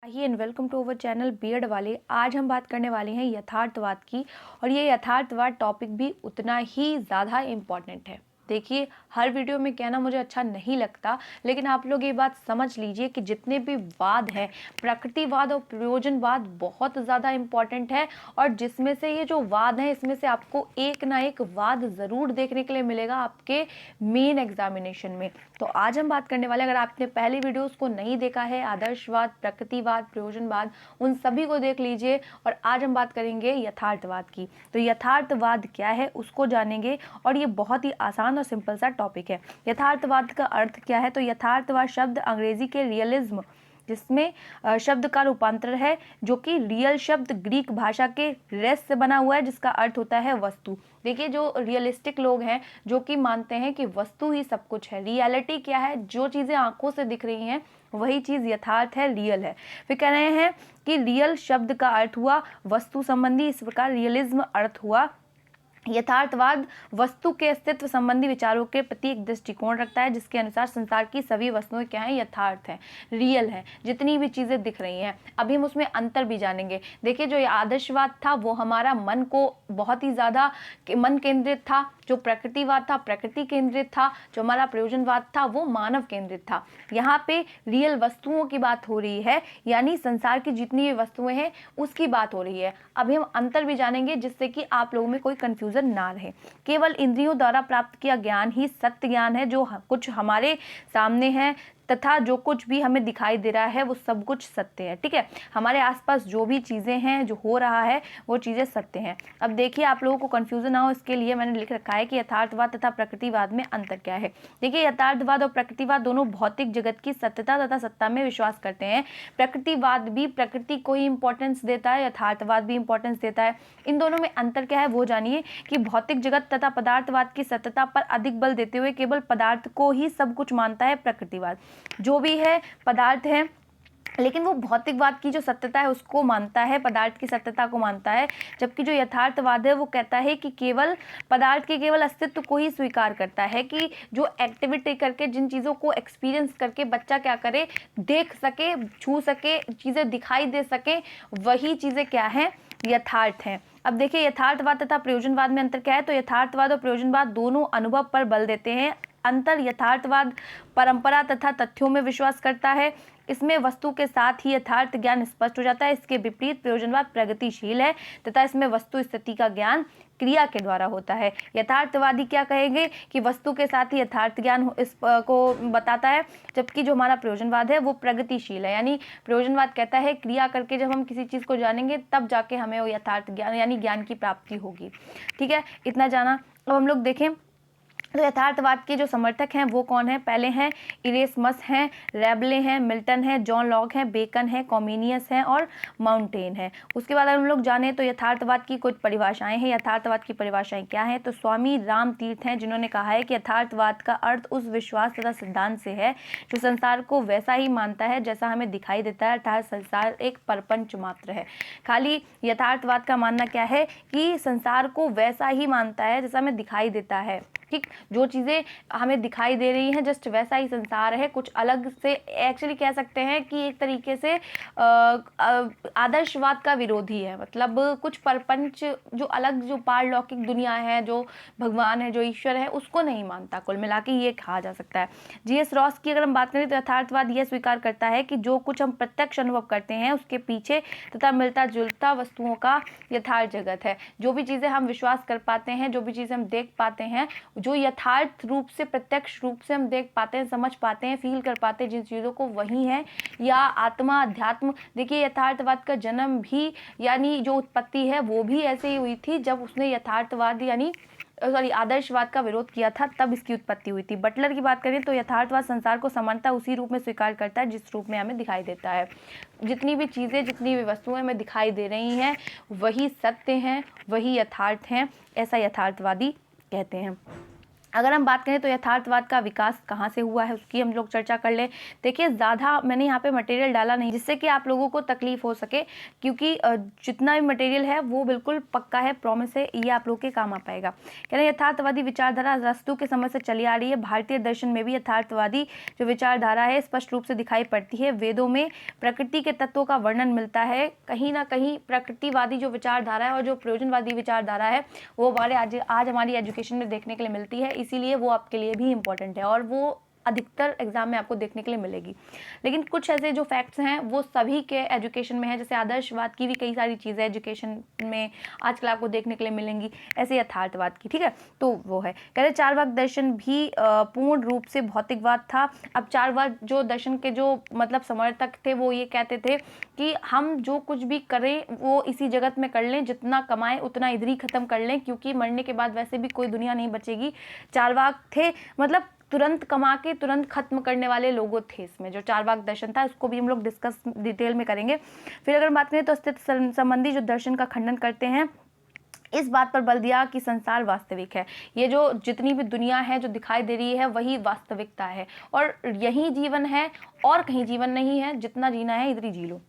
Hi and welcome to our channel B Ed वाले। आज हम बात करने वाले हैं यथार्थवाद की। और ये यथार्थवाद टॉपिक भी उतना ही ज़्यादा इम्पॉर्टेंट है। देखिए, हर वीडियो में कहना मुझे अच्छा नहीं लगता, लेकिन आप लोग ये बात समझ लीजिए कि जितने भी वाद हैं, प्रकृतिवाद और प्रयोजनवाद बहुत ज़्यादा इम्पॉर्टेंट है। और जिसमें से ये जो वाद हैं, इसमें से आपको एक ना एक वाद ज़रूर देखने के लिए मिलेगा आपके मेन एग्जामिनेशन में। तो आज हम बात करने वाले, अगर आपने पहले वीडियोस को नहीं देखा है, आदर्शवाद, प्रकृतिवाद, प्रयोजनवाद, उन सभी को देख लीजिए। और आज हम बात करेंगे यथार्थवाद की। तो यथार्थवाद क्या है उसको जानेंगे, और ये बहुत ही आसान और सिंपल सा टॉपिक है। यथार्थवाद का अर्थ क्या है? तो यथार्थवाद शब्द अंग्रेजी के रियलिज्म, जिसमें शब्द का रूपांतर है, जो कि रियल शब्द ग्रीक भाषा के रेस से बना हुआ है, जिसका अर्थ होता है वस्तु। देखिए, जो रियलिस्टिक लोग हैं, जो कि मानते हैं कि वस्तु ही सब कुछ है। रियलिटी क्या है? जो चीज़ें आंखों से दिख रही हैं वही चीज़ यथार्थ है, रियल है। फिर कह रहे हैं कि रियल शब्द का अर्थ हुआ वस्तु संबंधी, इस प्रकार रियलिज्म अर्थ हुआ। यथार्थवाद वस्तु के अस्तित्व संबंधी विचारों के प्रति एक दृष्टिकोण रखता है, जिसके अनुसार संसार की सभी वस्तुएं क्या हैं? यथार्थ हैं, रियल हैं, जितनी भी चीज़ें दिख रही हैं। अभी हम उसमें अंतर भी जानेंगे। देखिए, जो आदर्शवाद था वो हमारा मन को बहुत ही ज़्यादा मन केंद्रित था। जो प्रकृतिवाद था प्रकृति केंद्रित था। जो हमारा प्रयोजनवाद था वो मानव केंद्रित था। यहाँ पे रियल वस्तुओं की बात हो रही है, यानी संसार की जितनी भी वस्तुएं हैं उसकी बात हो रही है। अभी हम अंतर भी जानेंगे, जिससे कि आप लोगों में कोई कंफ्यूजन ना रहे। केवल इंद्रियों द्वारा प्राप्त किया ज्ञान ही सत्य ज्ञान है, जो कुछ हमारे सामने है, तथा जो कुछ भी हमें दिखाई दे रहा है वो सब कुछ सत्य है। ठीक है, हमारे आसपास जो भी चीज़ें हैं, जो हो रहा है, वो चीज़ें सत्य हैं। अब देखिए, आप लोगों को कंफ्यूजन ना हो इसके लिए मैंने लिख रखा है कि यथार्थवाद तथा प्रकृतिवाद में अंतर क्या है। देखिए, यथार्थवाद और प्रकृतिवाद दोनों भौतिक जगत की सत्यता तथा सत्ता में विश्वास करते हैं। प्रकृतिवाद भी प्रकृति को ही इंपॉर्टेंस देता है, यथार्थवाद भी इंपॉर्टेंस देता है। इन दोनों में अंतर क्या है वो जानिए कि भौतिक जगत तथा पदार्थवाद की सत्यता पर अधिक बल देते हुए केवल पदार्थ को ही सब कुछ मानता है प्रकृतिवाद। जो भी है पदार्थ है, लेकिन वो भौतिकवाद की जो सत्यता है उसको मानता है, पदार्थ की सत्यता को मानता है। जबकि जो यथार्थवाद है वो कहता है कि केवल पदार्थ के केवल अस्तित्व को ही स्वीकार करता है, कि जो एक्टिविटी करके, जिन चीज़ों को एक्सपीरियंस करके बच्चा क्या करे, देख सके, छू सके, चीज़ें दिखाई दे सके, वही चीज़ें क्या हैं? यथार्थ हैं। अब देखिए, यथार्थवाद तथा प्रयोजनवाद में अंतर क्या है? तो यथार्थवाद और प्रयोजनवाद दोनों अनुभव पर बल देते हैं। अंतर: यथार्थवाद परंपरा तथा तथ्यों में विश्वास करता है, इसमें वस्तु के साथ ही यथार्थ ज्ञान स्पष्ट हो जाता है। इसके विपरीत प्रयोजनवाद प्रगतिशील है तथा इसमें वस्तु स्थिति का ज्ञान क्रिया के द्वारा होता है। यथार्थवादी क्या कहेंगे कि वस्तु के साथ ही यथार्थ ज्ञान इस को बताता है, जबकि जो हमारा प्रयोजनवाद है वो प्रगतिशील है। यानी प्रयोजनवाद कहता है क्रिया करके जब हम किसी चीज़ को जानेंगे तब जाके हमें वो यथार्थ ज्ञान यानी ज्ञान की प्राप्ति होगी। ठीक है, इतना जाना। अब हम लोग देखें तो यथार्थवाद के जो समर्थक हैं वो कौन है? पहले हैं इरेस्मस हैं, रेबले हैं, मिल्टन हैं, जॉन लॉक हैं, बेकन हैं, कॉमिनियस हैं और माउंटेन हैं। उसके बाद हम लोग जाने तो यथार्थवाद की कुछ परिभाषाएं हैं। यथार्थवाद की परिभाषाएं क्या हैं? तो स्वामी राम तीर्थ हैं, जिन्होंने कहा है कि यथार्थवाद का अर्थ उस विश्वास तथा सिद्धांत से है जो संसार को वैसा ही मानता है जैसा हमें दिखाई देता है, अर्थात संसार एक प्रपंच मात्र है। खाली यथार्थवाद का मानना क्या है कि संसार को वैसा ही मानता है जैसा हमें दिखाई देता है। ठीक, जो चीज़ें हमें दिखाई दे रही हैं जस्ट वैसा ही संसार है, कुछ अलग से। एक्चुअली कह सकते हैं कि एक तरीके से आदर्शवाद का विरोधी है। मतलब कुछ प्रपंच जो अलग, जो पारलौकिक दुनिया है, जो भगवान है, जो ईश्वर है, उसको नहीं मानता। कुल मिला के ये कहा जा सकता है। जीएस रॉस की अगर हम बात करें तो यथार्थवाद यह स्वीकार करता है कि जो कुछ हम प्रत्यक्ष अनुभव करते हैं उसके पीछे तथा मिलता जुलता वस्तुओं का यथार्थ जगत है। जो भी चीज़ें हम विश्वास कर पाते हैं, जो भी चीज़ें हम देख पाते हैं, जो यथार्थ रूप से, प्रत्यक्ष रूप से हम देख पाते हैं, समझ पाते हैं, फील कर पाते हैं जिन चीज़ों को, वही है या आत्मा, अध्यात्म। देखिए, यथार्थवाद का जन्म भी, यानी जो उत्पत्ति है वो भी ऐसे ही हुई थी जब उसने यथार्थवाद यानी आदर्शवाद का विरोध किया था, तब इसकी उत्पत्ति हुई थी। बटलर की बात करें तो यथार्थवाद संसार को समानता उसी रूप में स्वीकार करता है जिस रूप में हमें दिखाई देता है। जितनी भी चीज़ें, जितनी भी वस्तुएं हमें दिखाई दे रही हैं वही सत्य हैं, वही यथार्थ हैं, ऐसा यथार्थवादी कहते हैं। अगर हम बात करें तो यथार्थवाद का विकास कहाँ से हुआ है उसकी हम लोग चर्चा कर लें। देखिए ज़्यादा मैंने यहाँ पे मटेरियल डाला नहीं जिससे कि आप लोगों को तकलीफ हो सके, क्योंकि जितना भी मटेरियल है वो बिल्कुल पक्का है, प्रॉमिस है, ये आप लोग के काम आ पाएगा। कह रहे यथार्थवादी विचारधारा अरस्तू के समय से चली आ रही है। भारतीय दर्शन में भी यथार्थवादी जो विचारधारा है स्पष्ट रूप से दिखाई पड़ती है। वेदों में प्रकृति के तत्वों का वर्णन मिलता है। कहीं ना कहीं प्रकृतिवादी जो विचारधारा है और जो प्रयोजनवादी विचारधारा है वो हमारे आज हमारी एजुकेशन में देखने के लिए मिलती है, इसीलिए वो आपके लिए भी इम्पोर्टेंट है और वो अधिकतर एग्जाम में आपको देखने के लिए मिलेगी। लेकिन कुछ ऐसे जो फैक्ट्स हैं वो सभी के एजुकेशन में है, जैसे आदर्शवाद की भी कई सारी चीज़ें एजुकेशन में आजकल आपको देखने के लिए मिलेंगी, ऐसे यथार्थवाद की, ठीक है। तो वो है, कह रहे चारवाक दर्शन भी पूर्ण रूप से भौतिकवाद था। अब चारवाक जो दर्शन के जो मतलब समर्थक थे वो ये कहते थे कि हम जो कुछ भी करें वो इसी जगत में कर लें, जितना कमाएं उतना इधर ही खत्म कर लें, क्योंकि मरने के बाद वैसे भी कोई दुनिया नहीं बचेगी। चारवाक थे मतलब तुरंत कमा के तुरंत खत्म करने वाले लोगों थे। इसमें जो चारवाक दर्शन था उसको भी हम लोग डिस्कस डिटेल में करेंगे। फिर अगर बात करें तो अस्तित्व संबंधी जो दर्शन का खंडन करते हैं, इस बात पर बल दिया कि संसार वास्तविक है। ये जो जितनी भी दुनिया है जो दिखाई दे रही है वही वास्तविकता है और यही जीवन है और कहीं जीवन नहीं है, जितना जीना है इधर ही जी लो।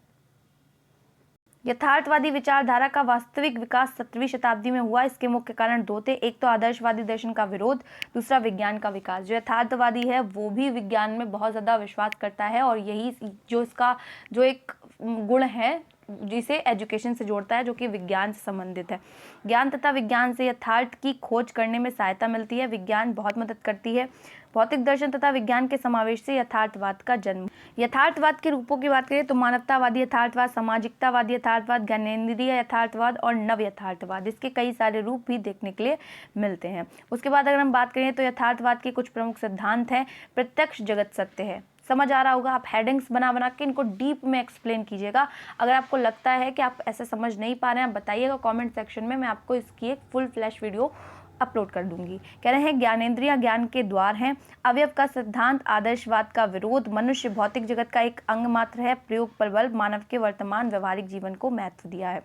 यथार्थवादी विचारधारा का वास्तविक विकास 17वीं शताब्दी में हुआ। इसके मुख्य कारण दो थे, एक तो आदर्शवादी दर्शन का विरोध, दूसरा विज्ञान का विकास। जो यथार्थवादी है वो भी विज्ञान में बहुत ज़्यादा विश्वास करता है और यही जो इसका जो एक गुण है जिसे एजुकेशन से जोड़ता है, जो कि विज्ञान से संबंधित है। ज्ञान तथा विज्ञान से यथार्थ की खोज करने में सहायता मिलती है। विज्ञान बहुत मदद करती है। भौतिक दर्शन तथा विज्ञान के समावेश से यथार्थवाद का जन्म। यथार्थवाद के रूपों की बात करें तो मानवतावादी यथार्थवाद, सामाजिकतावादी यथार्थवाद, ज्ञानेंद्रिय यथार्थवाद और नव यथार्थवाद, इसके कई सारे रूप भी देखने के लिए मिलते हैं। उसके बाद अगर हम बात करें तो यथार्थवाद के कुछ प्रमुख सिद्धांत हैं। प्रत्यक्ष जगत सत्य है, समझ आ रहा होगा, आप हेडिंग्स बना बना के इनको डीप में एक्सप्लेन कीजिएगा। अगर आपको लगता है कि आप ऐसे समझ नहीं पा रहे हैं, आप बताइएगा कमेंट सेक्शन में, मैं आपको इसकी एक फुल फ्लैश वीडियो अपलोड कर दूंगी। कह रहे हैं ज्ञानेंद्रियां ज्ञान के द्वार हैं। अवयव का सिद्धांत, आदर्शवाद का विरोध, मनुष्य भौतिक जगत का एक अंग मात्र है, प्रयोग पर बल, मानव के वर्तमान व्यवहारिक जीवन को महत्व दिया है।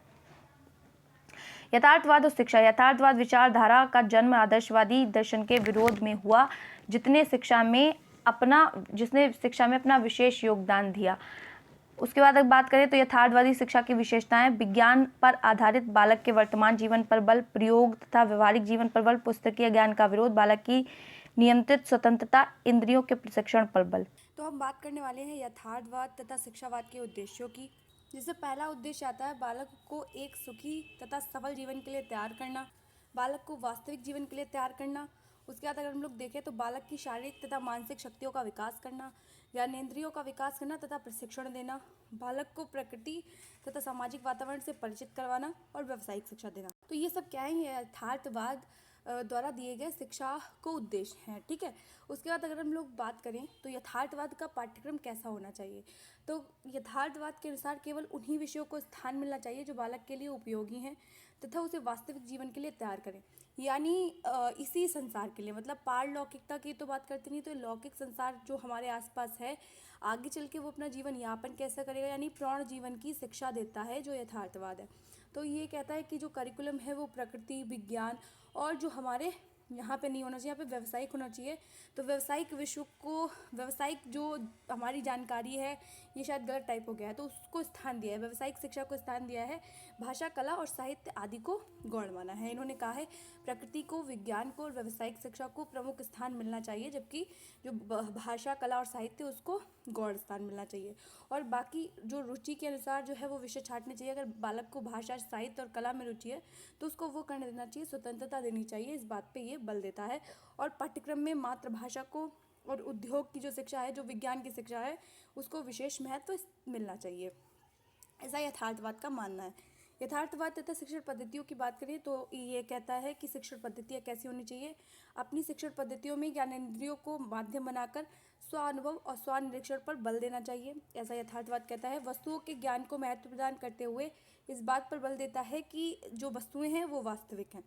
यथार्थवाद और शिक्षा। यथार्थवाद विचारधारा का जन्म आदर्शवादी दर्शन के विरोध में हुआ, जिसने शिक्षा में अपना विशेष योगदान दिया। उसके बाद अगर बात करें तो यथार्थवादी शिक्षा की विशेषताएं, विज्ञान पर आधारित, बालक के वर्तमान जीवन पर बल, प्रयोग तथा व्यवहारिक जीवन पर बल, पुस्तकीय ज्ञान का विरोध, बालक की नियंत्रित स्वतंत्रता, इंद्रियों के प्रशिक्षण पर बल। तो हम बात करने वाले हैं यथार्थवाद तथा शिक्षावाद के उद्देश्यों की, जिससे पहला उद्देश्य आता है बालक को एक सुखी तथा सफल जीवन के लिए तैयार करना, बालक को वास्तविक जीवन के लिए तैयार करना। उसके बाद अगर हम लोग देखें तो बालक की शारीरिक तथा मानसिक शक्तियों का विकास करना, ज्ञानेंद्रियों का विकास करना तथा प्रशिक्षण देना, बालक को प्रकृति तथा सामाजिक वातावरण से परिचित करवाना और व्यावसायिक शिक्षा देना। तो ये सब क्या है, ये यथार्थवाद द्वारा दिए गए शिक्षा को उद्देश्य हैं, ठीक है। उसके बाद अगर हम लोग बात करें तो यथार्थवाद का पाठ्यक्रम कैसा होना चाहिए, तो यथार्थवाद के अनुसार केवल उन्हीं विषयों को स्थान मिलना चाहिए जो बालक के लिए उपयोगी हैं तथा उसे वास्तविक जीवन के लिए तैयार करें। यानी इसी संसार के लिए, मतलब पारलौकिकता की तो बात करते नहीं, तो लौकिक संसार जो हमारे आसपास है, आगे चल के वो अपना जीवन यापन कैसे करेगा, यानी प्रौढ़ जीवन की शिक्षा देता है जो यथार्थवाद है। तो ये कहता है कि जो करिकुलम है वो प्रकृति, विज्ञान और जो हमारे यहाँ पे नहीं होना चाहिए, यहाँ पे व्यावसायिक होना चाहिए। तो व्यावसायिक विषय को, व्यावसायिक जो हमारी जानकारी है, ये शायद गलत टाइप हो गया है, तो उसको स्थान दिया है, व्यावसायिक शिक्षा को स्थान दिया है, भाषा, कला और साहित्य आदि को गौण माना है। इन्होंने कहा है प्रकृति को, विज्ञान को और व्यावसायिक शिक्षा को प्रमुख स्थान मिलना चाहिए, जबकि जो भाषा, कला और साहित्य उसको गौण स्थान मिलना चाहिए। और बाकी जो रुचि के अनुसार जो है वो विषय छांटने चाहिए। अगर बालक को भाषा, साहित्य और कला में रुचि है तो उसको वो करने देना चाहिए, स्वतंत्रता देनी चाहिए, इस बात पे ये बल देता है। और पाठ्यक्रम में मातृभाषा को और उद्योग की जो शिक्षा है, जो विज्ञान की शिक्षा है, उसको विशेष महत्व मिलना चाहिए, ऐसा यथार्थवाद का मानना है। यथार्थवाद तथा शिक्षण पद्धतियों की बात करें तो ये कहता है कि शिक्षण पद्धतियाँ कैसी होनी चाहिए। अपनी शिक्षण पद्धतियों में ज्ञानेंद्रियों को माध्यम बनाकर स्वानुभव और स्वनिरीक्षण पर बल देना चाहिए, ऐसा यथार्थवाद कहता है। वस्तुओं के ज्ञान को महत्व प्रदान करते हुए इस बात पर बल देता है कि जो वस्तुएं हैं वो वास्तविक हैं।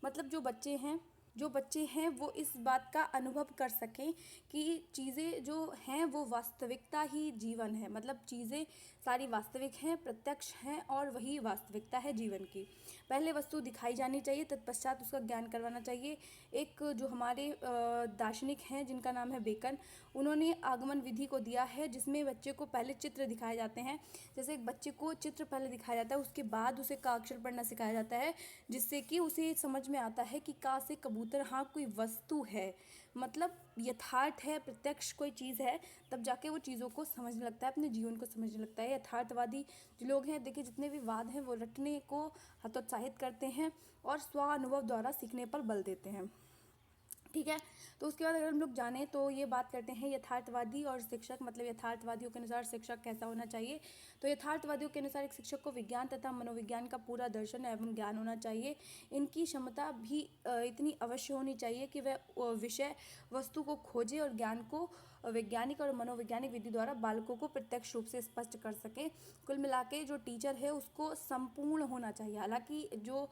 मतलब जो बच्चे हैं जो बच्चे हैं वो इस बात का अनुभव कर सकें कि चीज़ें जो हैं वो वास्तविकता ही जीवन है, मतलब चीज़ें सारी वास्तविक हैं, प्रत्यक्ष हैं और वही वास्तविकता है जीवन की। पहले वस्तु दिखाई जानी चाहिए, तत्पश्चात उसका ज्ञान करवाना चाहिए। एक जो हमारे दार्शनिक हैं जिनका नाम है बेकन, उन्होंने आगमन विधि को दिया है जिसमें बच्चे को पहले चित्र दिखाए जाते हैं। जैसे एक बच्चे को चित्र पहले दिखाया जाता है, उसके बाद उसे का अक्षर पढ़ना सिखाया जाता है, जिससे कि उसे समझ में आता है कि का से कबूतर, हाँ कोई वस्तु है, मतलब यथार्थ है, प्रत्यक्ष कोई चीज़ है, तब जाके वो चीज़ों को समझने लगता है, अपने जीवन को समझने लगता है। यथार्थवादी जो लोग हैं, देखिए जितने भी वाद हैं वो रटने को हतोत्साहित करते हैं और स्वानुभव द्वारा सीखने पर बल देते हैं। ठीक है, तो उसके बाद अगर हम लोग जाने तो ये बात करते हैं यथार्थवादी और शिक्षक, मतलब यथार्थवादियों के अनुसार शिक्षक कैसा होना चाहिए। तो यथार्थवादियों के अनुसार एक शिक्षक को विज्ञान तथा मनोविज्ञान का पूरा दर्शन एवं ज्ञान होना चाहिए। इनकी क्षमता भी इतनी अवश्य होनी चाहिए कि वह विषय वस्तु को खोजे और ज्ञान को वैज्ञानिक और मनोवैज्ञानिक विधि द्वारा बालकों को प्रत्यक्ष रूप से स्पष्ट कर सके। कुल मिला के जो टीचर है उसको संपूर्ण होना चाहिए। हालांकि जो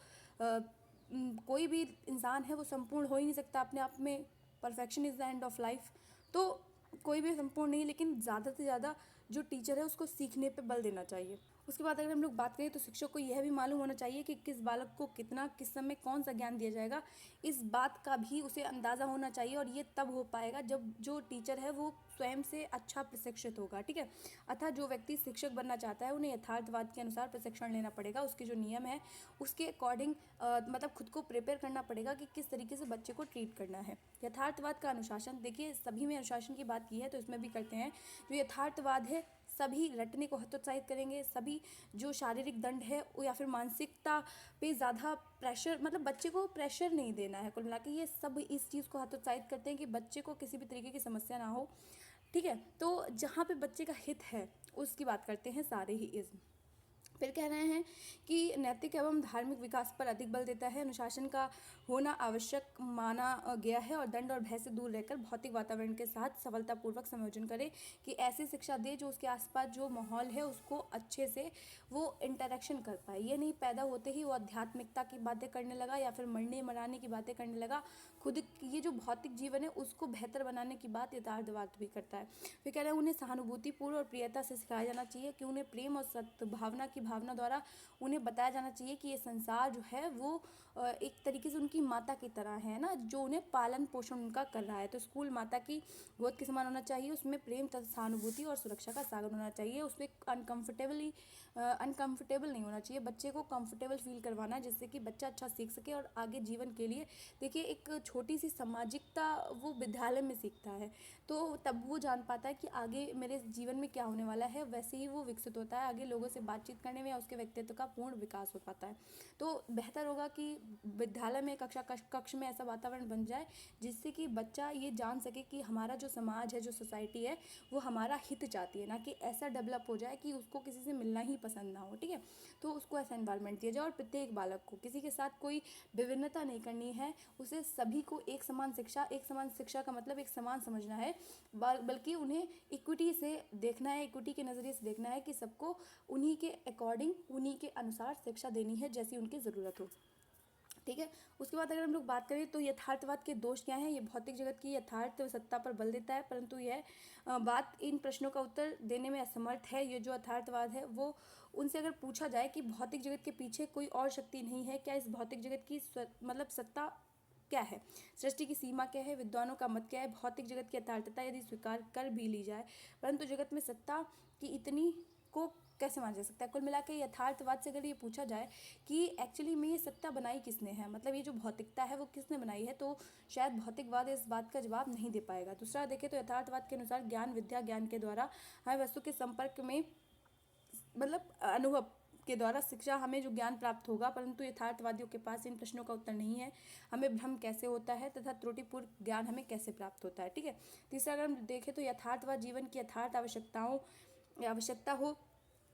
कोई भी इंसान है वो संपूर्ण हो ही नहीं सकता अपने आप में, perfection is the end of life. तो कोई भी संपूर्ण नहीं, लेकिन ज़्यादा से ज़्यादा जो टीचर है उसको सीखने पे बल देना चाहिए। उसके बाद अगर हम लोग बात करें तो शिक्षक को यह भी मालूम होना चाहिए कि किस बालक को कितना किस समय कौन सा ज्ञान दिया जाएगा, इस बात का भी उसे अंदाज़ा होना चाहिए। और ये तब हो पाएगा जब जो टीचर है वो स्वयं से अच्छा प्रशिक्षित होगा। ठीक है, अतः जो व्यक्ति शिक्षक बनना चाहता है उन्हें यथार्थवाद के अनुसार प्रशिक्षण लेना पड़ेगा। उसके जो नियम है उसके अकॉर्डिंग मतलब खुद को प्रिपेयर करना पड़ेगा कि किस तरीके से बच्चे को ट्रीट करना है। यथार्थवाद का अनुशासन, देखिए सभी में अनुशासन की बात की है तो इसमें भी करते हैं। जो यथार्थवाद है सभी रटने को हतोत्साहित करेंगे, सभी जो शारीरिक दंड है या फिर मानसिकता पे ज़्यादा प्रेशर, मतलब बच्चे को प्रेशर नहीं देना है। कुल मिला के ये सब इस चीज़ को हतोत्साहित करते हैं कि बच्चे को किसी भी तरीके की समस्या ना हो। ठीक है, तो जहाँ पे बच्चे का हित है उसकी बात करते हैं सारे ही इज़्म। फिर कह रहे हैं कि नैतिक एवं धार्मिक विकास पर अधिक बल देता है। अनुशासन का होना आवश्यक माना गया है और दंड और भय से दूर रहकर भौतिक वातावरण के साथ सफलतापूर्वक संयोजन करे, कि ऐसी शिक्षा दे जो उसके आसपास जो माहौल है उसको अच्छे से वो इंटरेक्शन कर पाए। ये नहीं पैदा होते ही वो आध्यात्मिकता की बातें करने लगा या फिर मरने मराने की बातें करने लगा। खुद ये जो भौतिक जीवन है उसको बेहतर बनाने की बात यथार्थवाद भी करता है। फिर कह रहे हैं उन्हें सहानुभूतिपूर्ण और प्रियता से सिखाया जाना चाहिए, कि उन्हें प्रेम और सद्भावना की भावना द्वारा उन्हें बताया जाना चाहिए कि ये संसार जो है वो एक तरीके से उनकी माता की तरह है ना, जो उन्हें पालन पोषण उनका कर रहा है। तो स्कूल माता की गोद के समान होना चाहिए, उसमें प्रेम तथा सहानुभूति और सुरक्षा का सागर होना चाहिए। उसमें अनकंफर्टेबल नहीं होना चाहिए, बच्चे को कंफर्टेबल फील करवाना है जिससे कि बच्चा अच्छा सीख सके और आगे जीवन के लिए। देखिए एक छोटी सी सामाजिकता वो विद्यालय में सीखता है तो तब वो जान पाता है कि आगे मेरे जीवन में क्या होने वाला है, वैसे ही वो विकसित होता है, आगे लोगों से बातचीत करने में या उसके व्यक्तित्व का पूर्ण विकास हो पाता है। तो बेहतर होगा कि विद्यालय में कक्ष में ऐसा वातावरण बन जाए जिससे कि बच्चा ये जान सके कि हमारा जो समाज है, जो सोसाइटी है, वो हमारा हित चाहती है, ना कि ऐसा डेवलप हो जाए कि उसको किसी से मिलना ही पसंद ना हो। ठीक है, तो उसको ऐसा एनवायरनमेंट दिया जाए और प्रत्येक बालक को किसी के साथ कोई विभिन्नता नहीं करनी है, उसे सभी को एक समान शिक्षा का मतलब एक समान समझना है, बल्कि उन्हें इक्विटी से देखना है, इक्विटी के नज़रिए से देखना है कि सबको उन्हीं के अकॉर्डिंग, उन्हीं के अनुसार शिक्षा देनी है जैसी उनकी ज़रूरत हो। ठीक है, उसके बाद अगर हम लोग बात करें तो यथार्थवाद के दोष क्या हैं। ये भौतिक जगत की यथार्थ सत्ता पर बल देता है, परंतु यह बात इन प्रश्नों का उत्तर देने में असमर्थ है। ये जो यथार्थवाद है वो उनसे अगर पूछा जाए कि भौतिक जगत के पीछे कोई और शक्ति नहीं है क्या, इस भौतिक जगत की मतलब सत्ता क्या है, सृष्टि की सीमा क्या है, विद्वानों का मत क्या है, भौतिक जगत की यथार्थता यदि स्वीकार कर भी ली जाए, परंतु जगत में सत्ता की इतनी को कैसे माना जा सकता है। कुल मिला के यथार्थवाद से अगर ये पूछा जाए कि एक्चुअली में ये सत्ता बनाई किसने है, मतलब ये जो भौतिकता है वो किसने बनाई है, तो शायद भौतिकवाद इस बात का जवाब नहीं दे पाएगा। दूसरा देखें तो यथार्थवाद के अनुसार ज्ञान विद्या ज्ञान के द्वारा हमें वस्तु के संपर्क में, मतलब अनुभव के द्वारा शिक्षा हमें जो ज्ञान प्राप्त होगा, परंतु यथार्थवादियों के पास इन प्रश्नों का उत्तर नहीं है, हमें भ्रम कैसे होता है तथा त्रुटिपूर्ण ज्ञान हमें कैसे प्राप्त होता है। ठीक है, तीसरा अगर हम देखें तो यथार्थवाद जीवन की यथार्थ आवश्यकता हो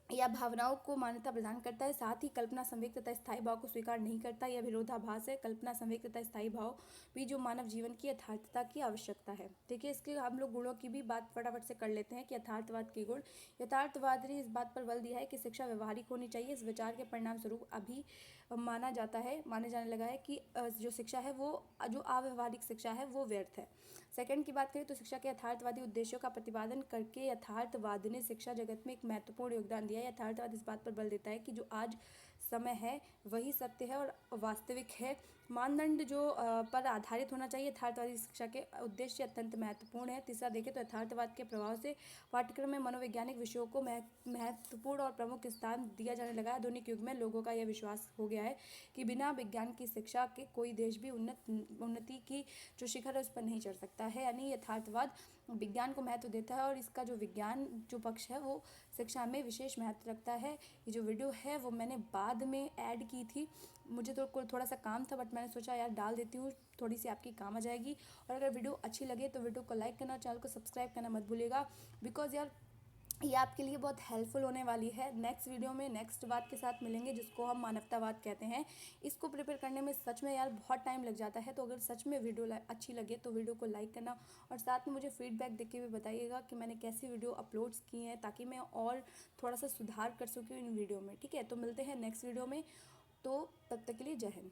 या भावनाओं को मान्यता प्रदान करता है। साथ ही कल्पना संवेग तथा स्थायी भाव को स्वीकार नहीं करता। यह विरोधाभास है। कल्पना संवेग तथा स्थायी भाव भी जो मानव जीवन की यथार्थता की आवश्यकता है। देखिए, इसके हम लोग गुणों की भी बात फटाफट से कर लेते हैं कि यथार्थवाद के गुण। यथार्थवाद ने इस बात पर बल दिया है कि शिक्षा व्यवहारिक होनी चाहिए। इस विचार के परिणाम स्वरूप अभी माने जाने लगा है कि जो शिक्षा है वो जो अव्यवहारिक शिक्षा है वो व्यर्थ है। सेकंड की बात करें तो शिक्षा के यथार्थवादी उद्देश्यों का प्रतिपादन करके यथार्थवाद ने शिक्षा जगत में एक महत्वपूर्ण योगदान दिया है। यथार्थवाद इस बात पर बल देता है कि जो आज समय है वही सत्य है और वास्तविक है। मानदंड जो पर आधारित होना चाहिए। यथार्थवादी शिक्षा के उद्देश्य अत्यंत महत्वपूर्ण है। तीसरा देखें तो यथार्थवाद के प्रभाव से पाठ्यक्रम में मनोवैज्ञानिक विषयों को महत्वपूर्ण और प्रमुख स्थान दिया जाने लगा है। आधुनिक युग में लोगों का यह विश्वास हो गया है कि बिना विज्ञान की शिक्षा के कोई देश भी उन्नति की जो शिखर है उस पर नहीं चढ़ सकता है। यानी यथार्थवाद विज्ञान को महत्व देता है और इसका जो विज्ञान जो पक्ष है वो शिक्षा में विशेष महत्व रखता है। ये जो वीडियो है वो मैंने बाद में ऐड की थी, मुझे तो थोड़ा सा काम था, बट मैंने सोचा यार डाल देती हूँ, थोड़ी सी आपकी काम आ जाएगी। और अगर वीडियो अच्छी लगे तो वीडियो को लाइक करना, चैनल को सब्सक्राइब करना मत भूलिएगा, बिकॉज यार ये आपके लिए बहुत हेल्पफुल होने वाली है। नेक्स्ट वीडियो में नेक्स्ट बात के साथ मिलेंगे जिसको हम मानवतावाद कहते हैं। इसको प्रिपेयर करने में सच में यार बहुत टाइम लग जाता है, तो अगर सच में वीडियो अच्छी लगे तो वीडियो को लाइक करना और साथ में मुझे फीडबैक देके भी बताइएगा कि मैंने कैसी वीडियो अपलोड्स की हैं, ताकि मैं और थोड़ा सा सुधार कर सकूँ इन वीडियो में। ठीक है, तो मिलते हैं नेक्स्ट वीडियो में, तो तब तक के लिए जय हिंद।